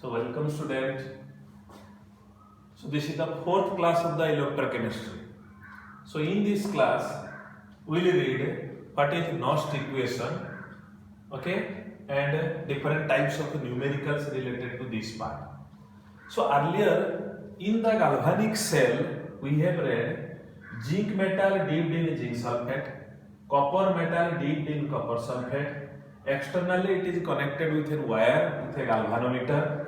So welcome student. So this is the fourth class of the electrochemistry. So in this class we will read what is Nernst equation, okay, and different types of numericals related to this part. So earlier in the galvanic cell we have read zinc metal dipped in zinc sulfate, copper metal dipped in copper sulfate. Externally it is connected with a wire with a galvanometer.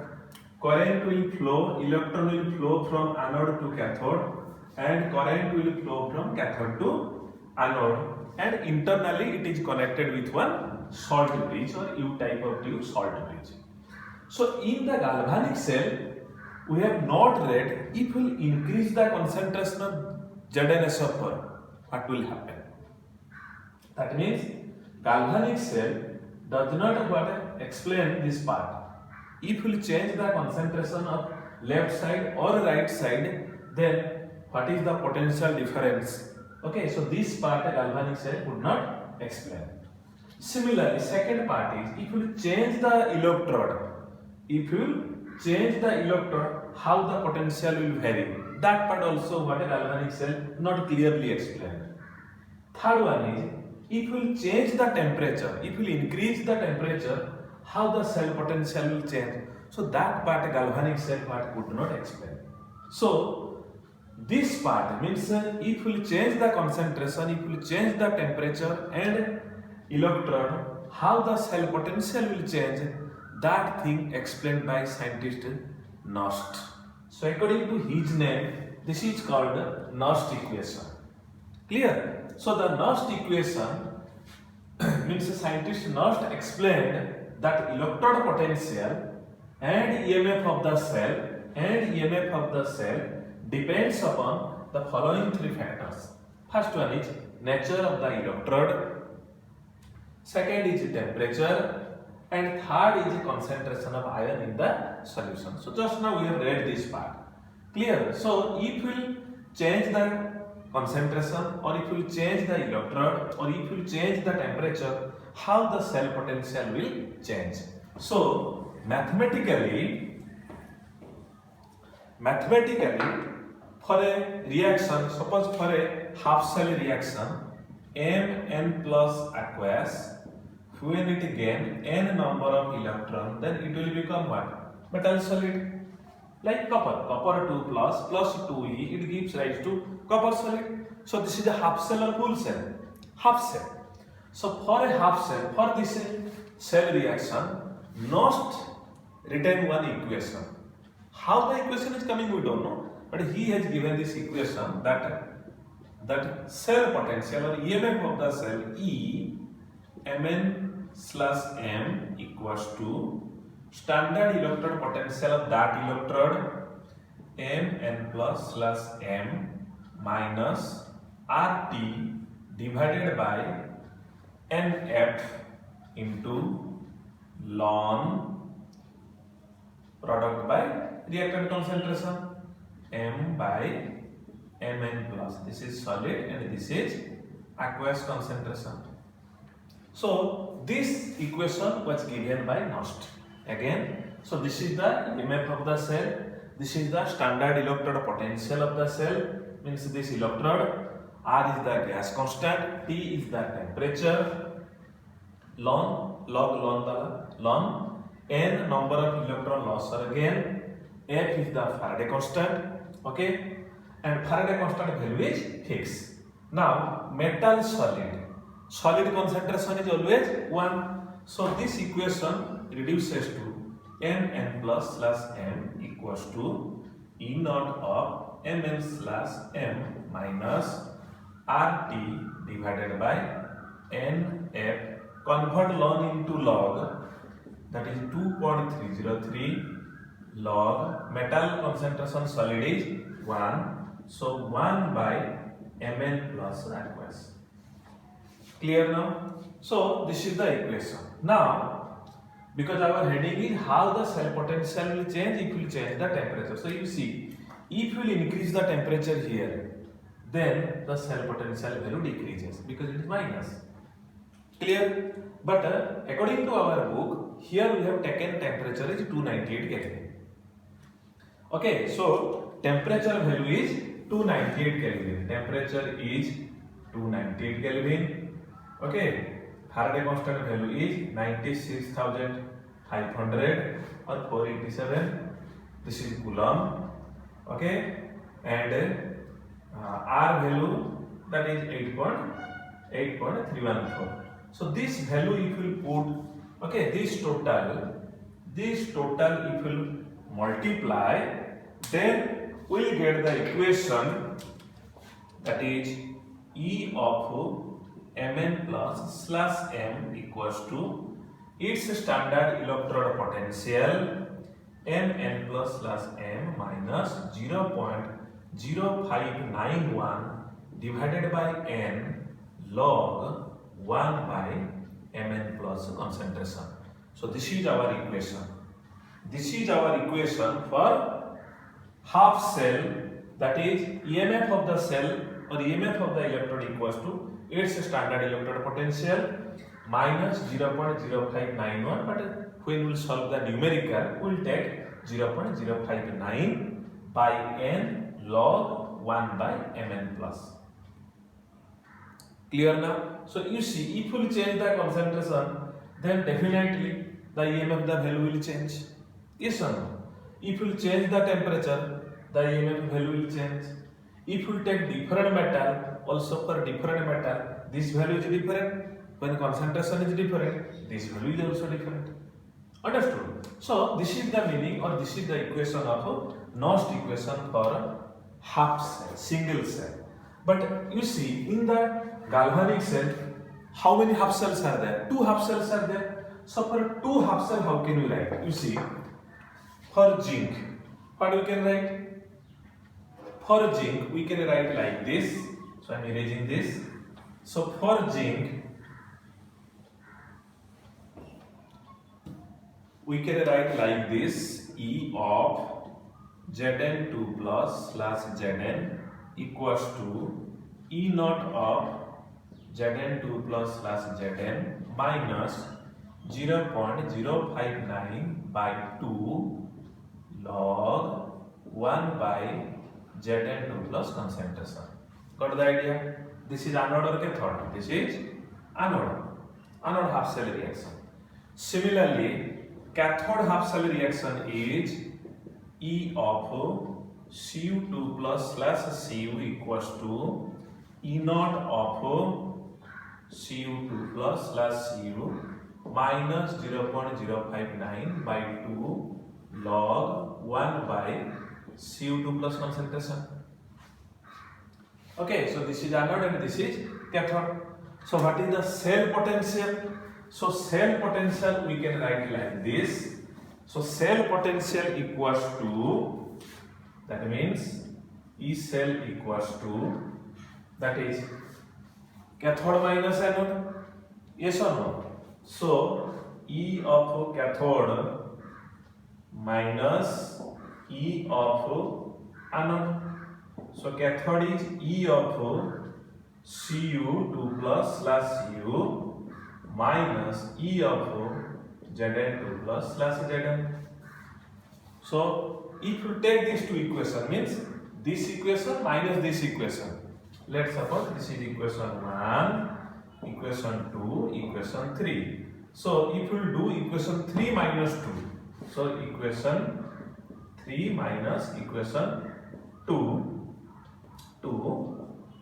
Current will flow, electron will flow from anode to cathode, and current will flow from cathode to anode, and internally it is connected with one salt bridge or U type of tube salt bridge. So in the galvanic cell we have not read if we increase the concentration of ZnSO4, what will happen. That means galvanic cell does not explain this part. If we change the concentration of left side or right side, then what is the potential difference? Okay, so this part a galvanic cell would not explain. Similarly, second part is if you change the electrode, how the potential will vary. That part also what a galvanic cell not clearly explained. Third one is if we change the temperature, if we increase the temperature, how the cell potential will change. So that part a galvanic cell part could not explain. So this part means if we change the concentration, if we change the temperature and electrode, how the cell potential will change, that thing explained by scientist Nernst. So according to his name, this is called Nernst equation. Clear? So the Nernst equation means scientist Nernst explained that electrode potential and EMF of the cell depends upon the following three factors. First one is nature of the electrode, second is temperature, and third is concentration of ion in the solution. So just now we have read this part. Clear? So if we change the concentration, or if we change the electrode, or if we change the temperature, how the cell potential will change. So mathematically for a reaction, suppose for a half cell reaction, Mn plus aqueous, when it gain n number of electrons, then it will become what? Metal solid. Like copper 2 plus 2e, it gives rise to copper solid. So this is a half cell or full cell? Half cell. So for a half cell, for this cell reaction, Nernst written one equation. How the equation is coming we don't know, but he has given this equation that cell potential or EMF of the cell E Mn/m equals to standard electrode potential of that electrode Mn plus m minus RT divided by Nf into ln product by reactant concentration m by Mn plus. This is solid and this is aqueous concentration. So this equation was given by Nernst. Again, so this is the EMF of the cell, this is the standard electrode potential of the cell, means this electrode, R is the gas constant, T is the temperature, ln n number of electron loss are again, F is the Faraday constant, okay, and Faraday constant value is fixed. Now metal solid concentration is always 1. So this equation reduces to Mn plus m equals to E naught of Mn/m minus RT divided by Nf. Convert ln into log, that is 2.303 log. Metal concentration solid is 1, so 1 by Mn plus aqueous. Clear now? So this is the equation. Now, because our heading is how the cell potential will change if we change the temperature. So you see, if we increase the temperature here, then the cell potential value decreases because it is minus. Clear? But according to our book, here we have taken temperature is 298 Kelvin. Okay, so temperature value is 298 Kelvin. Temperature is 298 Kelvin. Okay, Faraday constant value is 96,500 or 487. This is Coulomb. Okay, and R value, that is 8.314. So this value if you put, okay, this total if you multiply, then we'll get the equation, that is E of Mn plus slash M equals to its standard electrode potential Mn plus slash M minus 0.0591 divided by N log 1 by Mn plus concentration. So this is our equation. This is our equation for half cell, that is EMF of the cell or EMF of the electrode equals to its standard electrode potential minus 0.0591, but when we will solve the numerical, we will take 0.059 by N log 1 by Mn plus. Clear now? So you see, if we will change the concentration, then definitely the EMF, the value will change. Yes or no? If you change the temperature, the EMF value will change. If you take different metal, also for different metal, this value is different. When concentration is different, this value is also different. Understood? So this is the meaning, or this is the equation of Nernst equation for half cell, single cell. But you see, in the galvanic cell, how many half cells are there? 2 half cells are there. So for 2 half cells, how can we write? You see, for zinc, what we can write? For zinc, we can write like this. So I am erasing this. So for zinc, we can write like this: E of Zn2 plus slash Zn equals to E naught of Zn2 plus slash Zn minus 0.059 by 2 log 1 by Zn2 plus concentration. Got the idea? This is anode or cathode. This is anode half cell reaction. Similarly, cathode half cell reaction is E of Cu2 plus slash Cu equals to E naught of Cu2 plus slash Cu minus 0.059 by 2 log 1 by Cu2 plus concentration. Okay, so this is anode and this is cathode. So what is the cell potential? So cell potential we can write like this. So cell potential equals to, that means E cell equals to, that is cathode minus anode. Yes or no? So E of cathode minus E of anode. So cathode is E of Cu2 plus slash Cu minus E of Zn2 plus slash Zn. So if you take these two equations, means this equation minus this equation. Let's suppose this is equation 1, equation 2, equation 3. So if you do equation 3 minus 2, so equation 3 minus equation 2,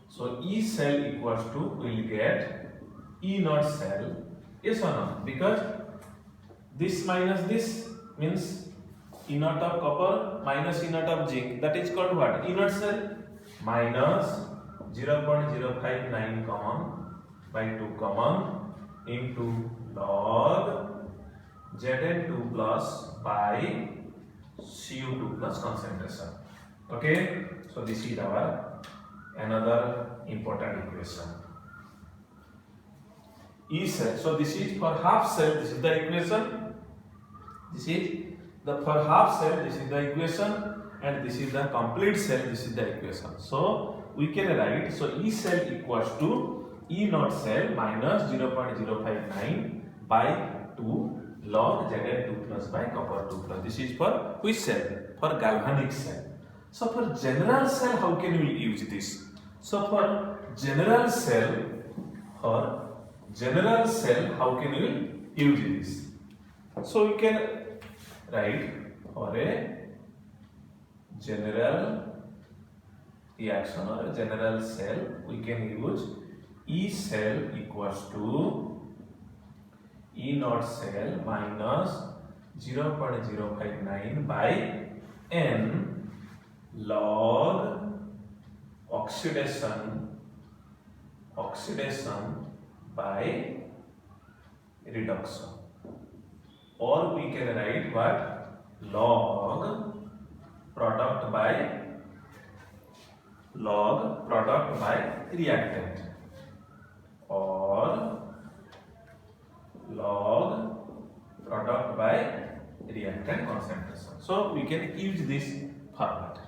so E cell equals to, we will get E naught cell. Yes or no? Because this minus this means E naught of copper minus E naught of zinc, that is called what? E naught cell minus 0.059 common by 2 common into log Zn2 plus by Cu2 plus concentration. Okay, so this is our another important equation. E cell. So this is for half cell. This is the equation. This is the for half cell. This is the equation, and this is the complete cell. This is the equation. So we can write. So E cell equals to E naught cell minus 0.059 by 2 log Zn2 plus by copper 2 plus. This is for which cell? For galvanic cell. So for general cell, how can we use this? So for general cell, how can we use this? So we can write for a general reaction or a general cell, we can use E cell equals to E naught cell minus 0.059 by N log oxidation by reduction, or we can write what? Log product by reactant, or log product by reactant concentration. So we can use this format.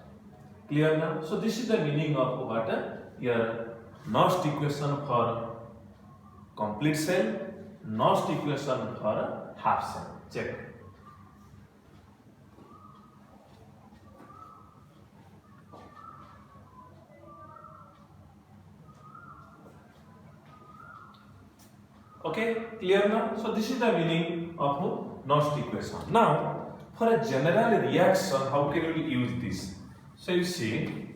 Clear now? So this is the meaning of what? Your Nernst equation for complete cell, Nernst equation for half cell. Check. Okay, clear now? So this is the meaning of Nernst equation. Now, for a general reaction, how can we use this? So you see,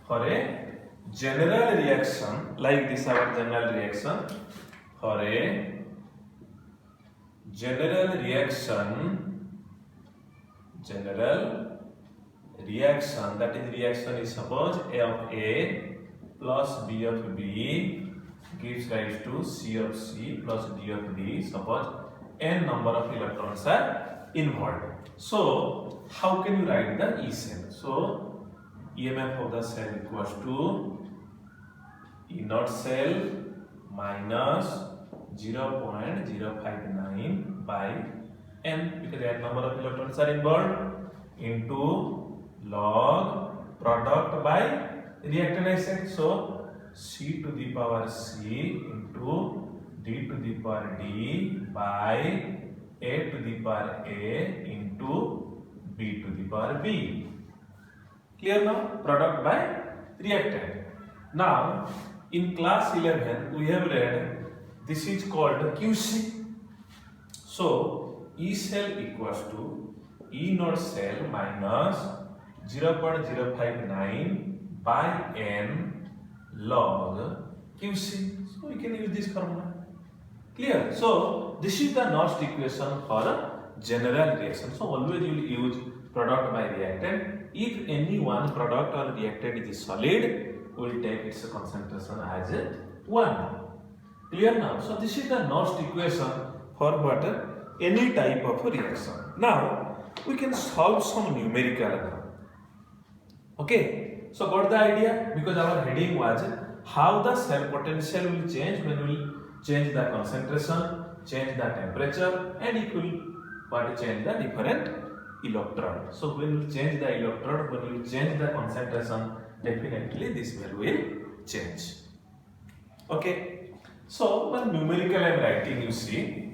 for a general reaction like this, our general reaction, for a general reaction, that is reaction is suppose A of A plus B of B gives rise to C of C plus D of D. Suppose n number of electrons are involved. So how can you write the E cell? So EMF of the cell equals to E naught cell minus 0.059 by n, because n number of electrons are involved, into log product by reactant I said. So C to the power C into D to the power D by A to the power A into B to the power B. Clear now? Product by reactant. Now in class 11 we have read this is called QC. So E cell equals to E naught cell minus 0.059 by N log QC. So we can use this formula. Clear? So this is the Nernst equation for a general reaction. So always you will use product by reactant. If any one product or reactant is solid, we will take its concentration as 1. Clear now? So this is the Nernst equation for what? Any type of reaction. Now we can solve some numerical now. Okay? So got the idea? Because our heading was how the cell potential will change when we change the concentration, change the temperature, and it will change the different electrode. So when we change the electrode, when we change the concentration, definitely this value will change. Okay. So one numerical I am writing, you see.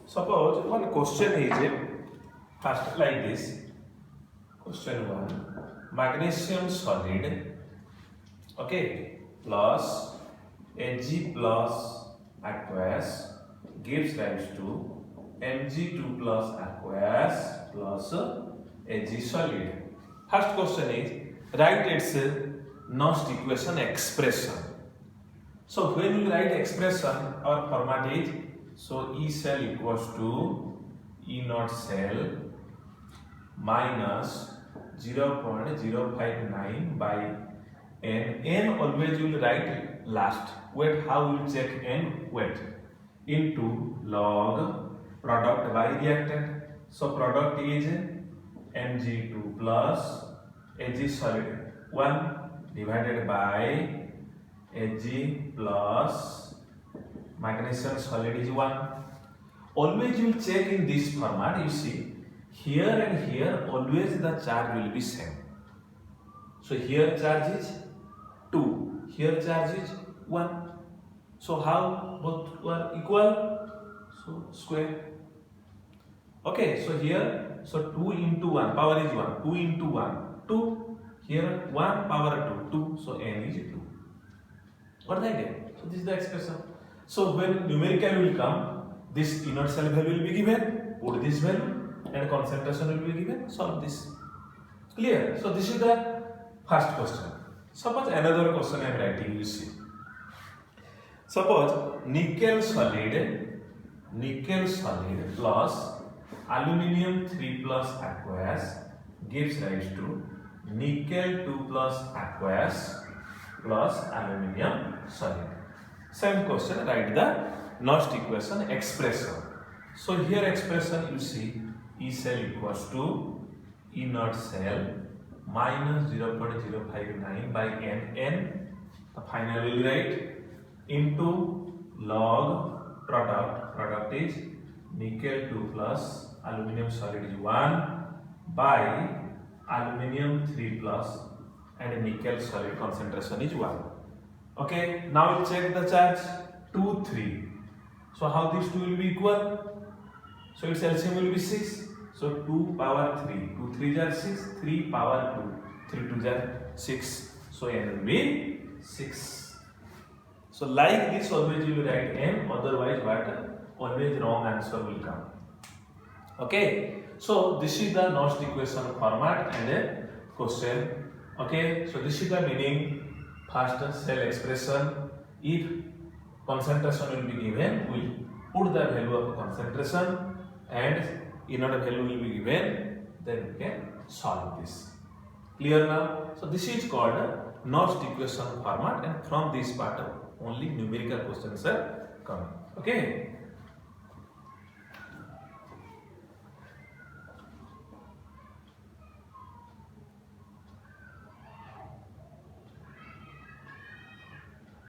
Suppose one question is first like this. Question 1, magnesium solid, okay, plus Ag plus aqueous gives rise to Mg2 plus aqueous plus Ag solid. First question is write its Nernst equation expression. So when we write expression, our format is, so E cell equals to E naught cell minus 0.059 by N. N always you will write last. Wait, how we will check N? Wait. Into log product by reactant. So product is Mg2 plus Ag solid 1 divided by Ag plus magnesium solid is 1. Always you will check in this format. You see, here and here always the charge will be same. So here charge is 2, here charge is 1. So how both were equal? So square. Okay, so here, so 2 into 1, power is 1, 2 into 1, 2. Here 1 power 2, 2, so n is 2. What the idea? So this is the expression. So when numerical will come, this inert cell value will be given, put this value, and concentration will be given, solve this. Clear? So this is the first question. Suppose another question I am writing, you see. Suppose nickel solid plus aluminium 3 plus aqueous gives rise to nickel 2 plus aqueous plus aluminium solid. Same question, write the Nernst equation expression. So here expression you see E cell equals to inert cell minus 0.059 by n, the final will write, into log product is nickel 2 plus aluminium solid is 1 by aluminium 3 plus and nickel solid concentration is 1. Okay, now we'll check the charge 2, 3. So how these two will be equal? So its LCM will be 6. So 2 power 3, 2 3 are 6, 3 power 2, 3 2 are 6. So n will be 6. So like this always you will write n, otherwise what? Always wrong answer will come. Okay, so this is the Nernst equation format and a question. Okay, so this is the meaning. First cell expression, if concentration will be given, we put the value of concentration and inert value will be given, then we can solve this. Clear now? So this is called Nernst equation format, and from this part only numerical questions are coming. Okay.